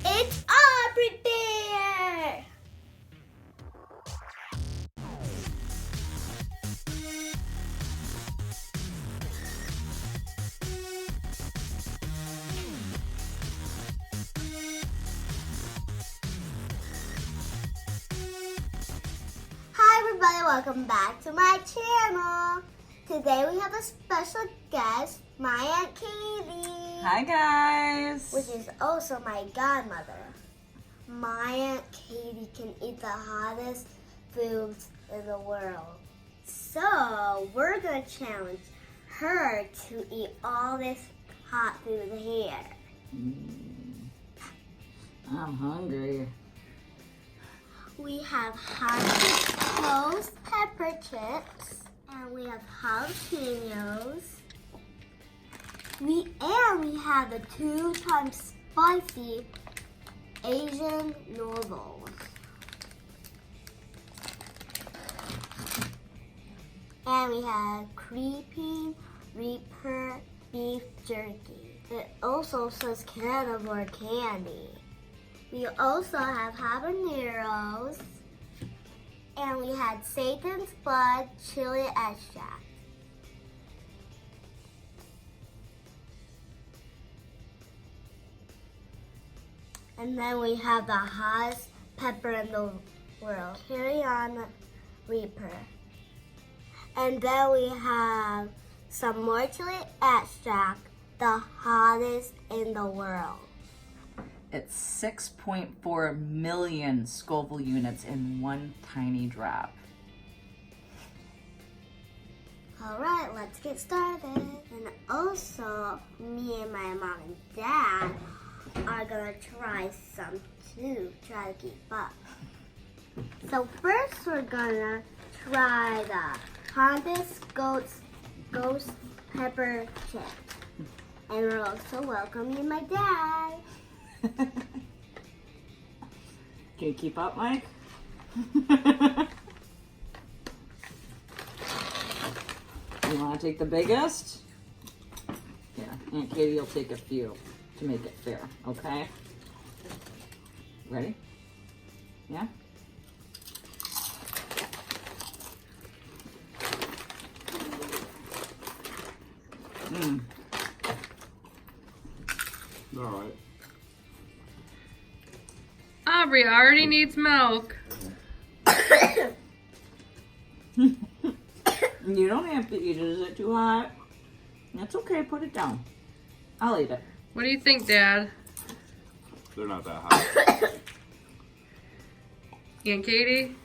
It's Aubrey Bear! Hi everybody, welcome back to my channel. Today we have a special guest, my Aunt Catie. Hi guys. Which is also my godmother. My Aunt Catie can eat the hottest foods in the world. So we're gonna challenge her to eat all this hot food here. I'm hungry. We have hot toast pepper chips, and we have jalapenos. We have the 2 times spicy Asian noodles. And we have creeping reaper beef jerky. It also says carnivore candy. We also have habaneros. And we had Satan's blood chili extract. And then we have the hottest pepper in the world, carolinareaper. And then we have some more chili extract, the hottest in the world. It's 6.4 million Scoville units in one tiny drop. All right, let's get started. And also, me and my mom and dad are gonna try some too, try to keep up. So first we're gonna try the hottest ghost pepper chip. And we're also welcoming my dad. Can you keep up, Mike? You want to take the biggest? Yeah, Aunt Catie will take a few to make it fair, okay? Ready? Yeah? All right. Aubrey already needs milk. You don't have to eat it. Is it too hot? That's okay. Put it down. I'll eat it. What do you think, Dad? They're not that hot. Aunt Catie?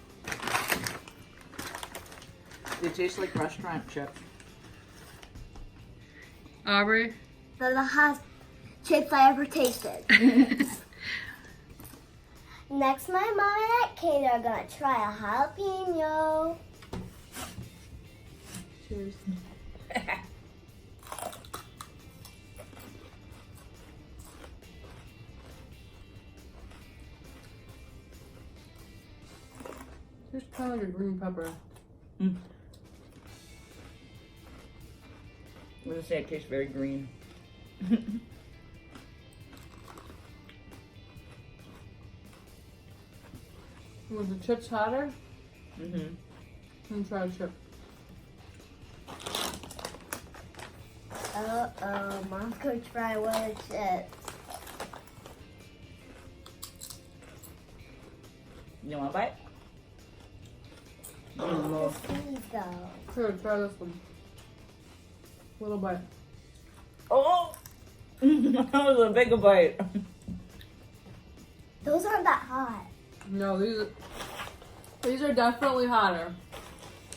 They taste like restaurant chips. Aubrey? They're the hottest chips I ever tasted. Next, my mom and Aunt Catie are gonna try a jalapeno. Cheers. Tastes kind of like a green pepper. I'm gonna say it tastes very green. Was the chips hotter? Mm-hmm. Let me try a chip. Uh-oh, Mom's gonna try one of the chips. You want a bite? The seeds though. Here, try this one. Little bite. Oh! That was a big bite. Those aren't that hot. No, these are definitely hotter.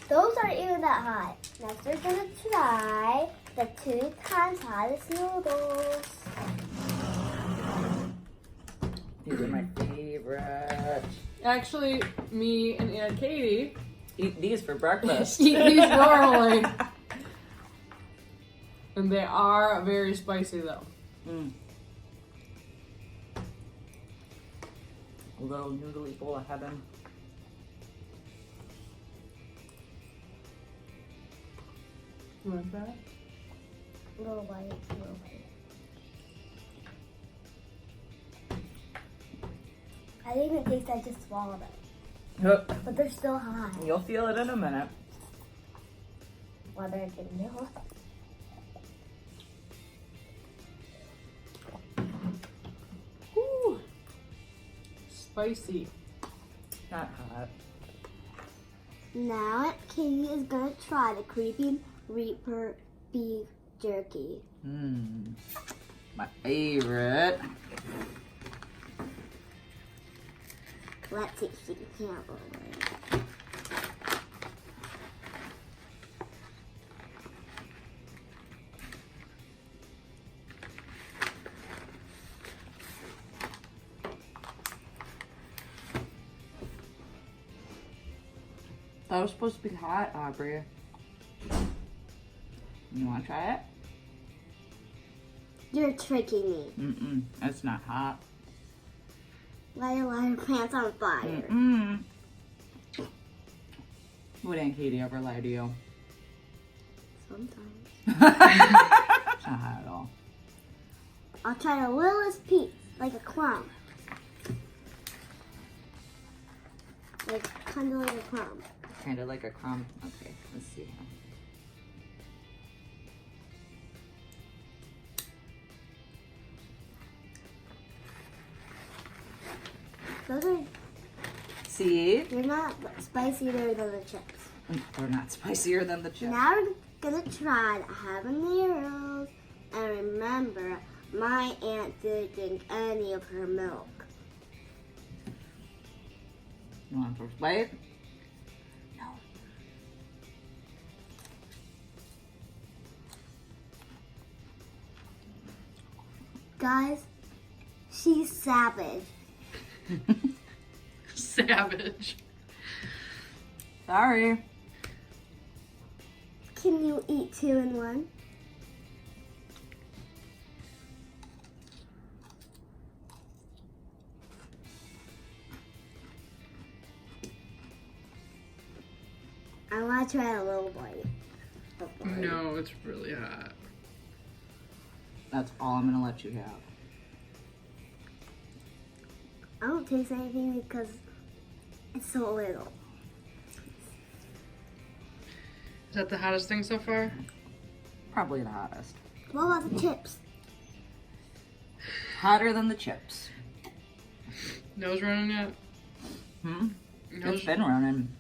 Those aren't even that hot. Next, we're gonna try the 2 times hottest noodles. These are my favorite. Actually, me and Aunt Catie Eat these for breakfast. eat these normally. And they are very spicy though. A little noodly bowl of heaven. You want that? Little white, little white. I didn't even taste. I just swallowed it. Yep. But they're still hot. You'll feel it in a minute. While they're getting milk. Woo. Spicy. Not hot. Now Katie is gonna try the creepy Reaper beef jerky. Mmm. My favorite. Let's see if she can handle it. That was supposed to be hot, Aubrey. You want to try it? You're tricking me. Mm-mm. It's not hot. Light your pants on fire. Mm-mm. Would Aunt Katie ever lie to you? Sometimes. Not hot at all. I'll try the littlest piece, like a crumb. Kind of like a crumb. Kind of like a crumb. Okay, let's see. Those are, See? they're not spicier than the chips. They're not spicier than the chips. Now we're gonna try the habaneros. And remember, my aunt didn't drink any of her milk. You want first bite? No. Guys, she's savage. Savage. Sorry. Can you eat 2 in 1? I want to try a little bite. No, it's really hot. That's all I'm gonna let you have. I don't taste anything because it's so little. Is that the hottest thing so far? Probably the hottest. What about the chips? Hotter than the chips. Nose running yet? Hmm? Nose. It's been running.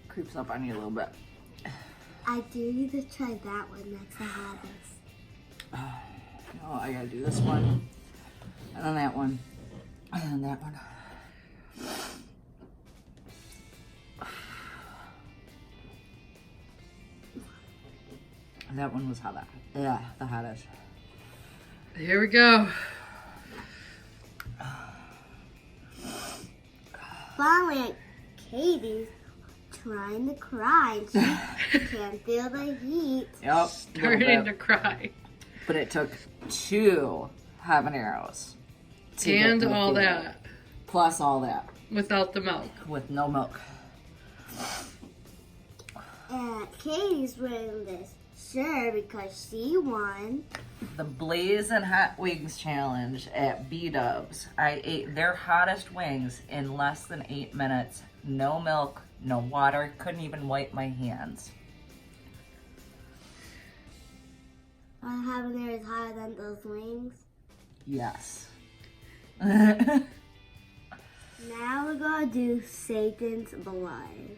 Creeps up on you a little bit. I do need to try that one. That's the hottest. Oh, I gotta do this one. And then that one. And then that one. That one was hot. Yeah, the hottest. Here we go. Finally, Katie's trying to cry. She can't feel the heat. Yep. Starting to cry. But it took 2 habaneros. to get And to the all feeling. that. Plus all that. Without the milk. With no milk. And Katie's wearing this shirt because she won. The Blazing Hot Wings Challenge at B-Dubs. I ate their hottest wings in less than 8 minutes. No milk, no water, couldn't even wipe my hands. Our habanero is higher than those wings. Yes. Now we're gonna do Satan's blood.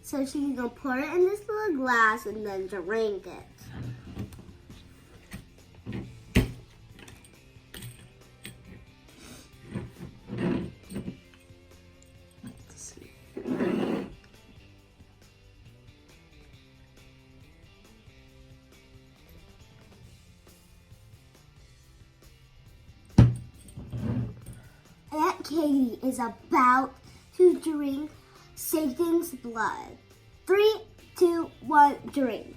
So she's gonna pour it in this little glass and then drink it. Let's see. Aunt Katie is about to drink Satan's blood. 3, 2, 1, drink.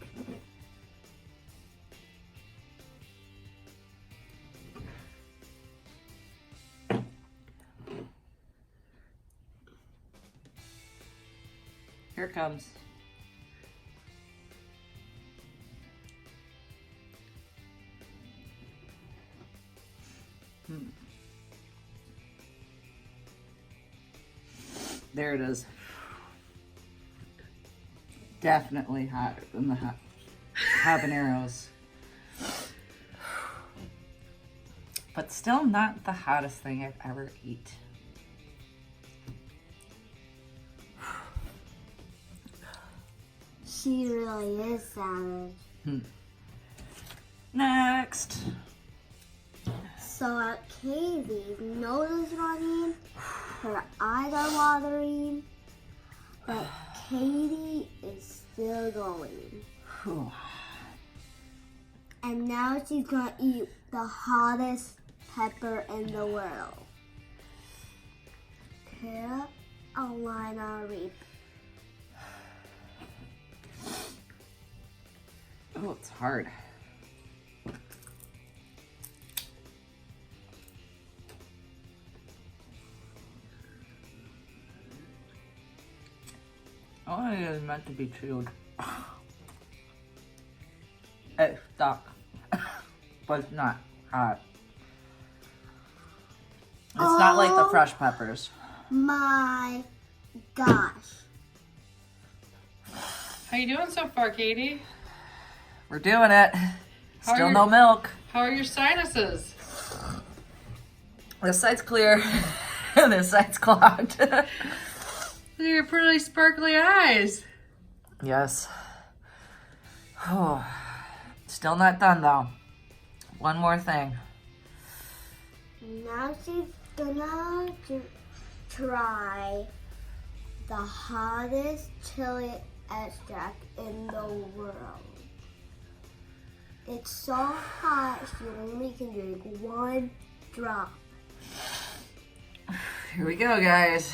Here it comes. There it is. Definitely hotter than the habaneros. But still not the hottest thing I've ever eaten. She really is savage. Next. So Katie's nose is running, her eyes are watering, but Catie is still going. Whew. And now she's gonna eat the hottest pepper in the world. Carolinareaper. Oh, it's hard. Oh, it is meant to be chewed. It's stuck, but it's not hot. It's not like the fresh peppers. My gosh. How you doing so far, Catie? We're doing it. How are Still your- no milk. How are your sinuses? This side's clear. This side's clogged. Look at your pretty sparkly eyes. Yes. Oh, still not done though. One more thing. Now she's gonna try the hottest chili extract in the world. It's so hot she only can drink one drop. Here we go, guys.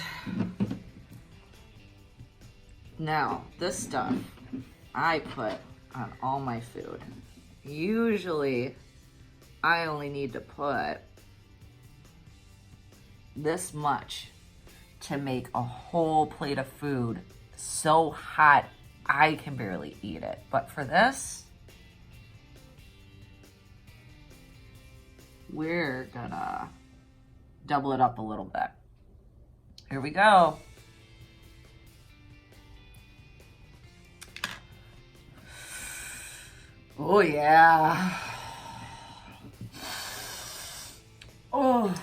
Now, this stuff I put on all my food. Usually, I only need to put this much to make a whole plate of food so hot I can barely eat it. But for this, we're gonna double it up a little bit. Here we go. Oh yeah. Oh.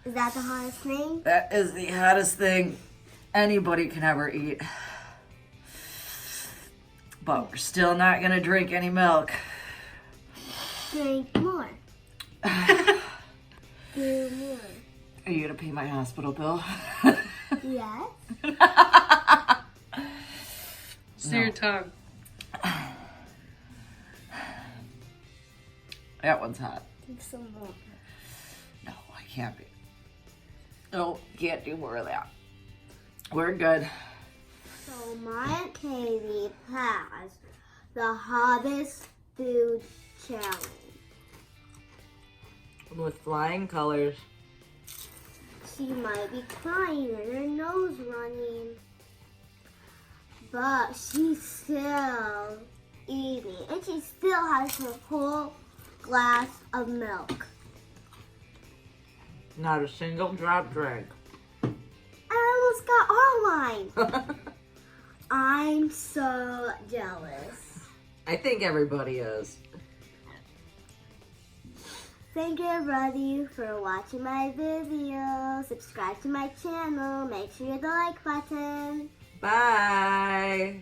Is that the hottest thing? That is the hottest thing anybody can ever eat. But we're still not gonna drink any milk. Drink more. Do more. Are you gonna pay my hospital bill? Yes. See your tongue. That one's hot. Drink some more. No, I can't be. No, can't do more of that. We're good. So my Catie passed the hottest food challenge. With flying colors. She might be crying and her nose running, but she's still eating, and she still has her whole glass of milk. Not a single drop drank. I almost got all mine. I'm so jealous. I think everybody is. Thank you everybody for watching my video. Subscribe to my channel. Make sure you hit the like button. Bye.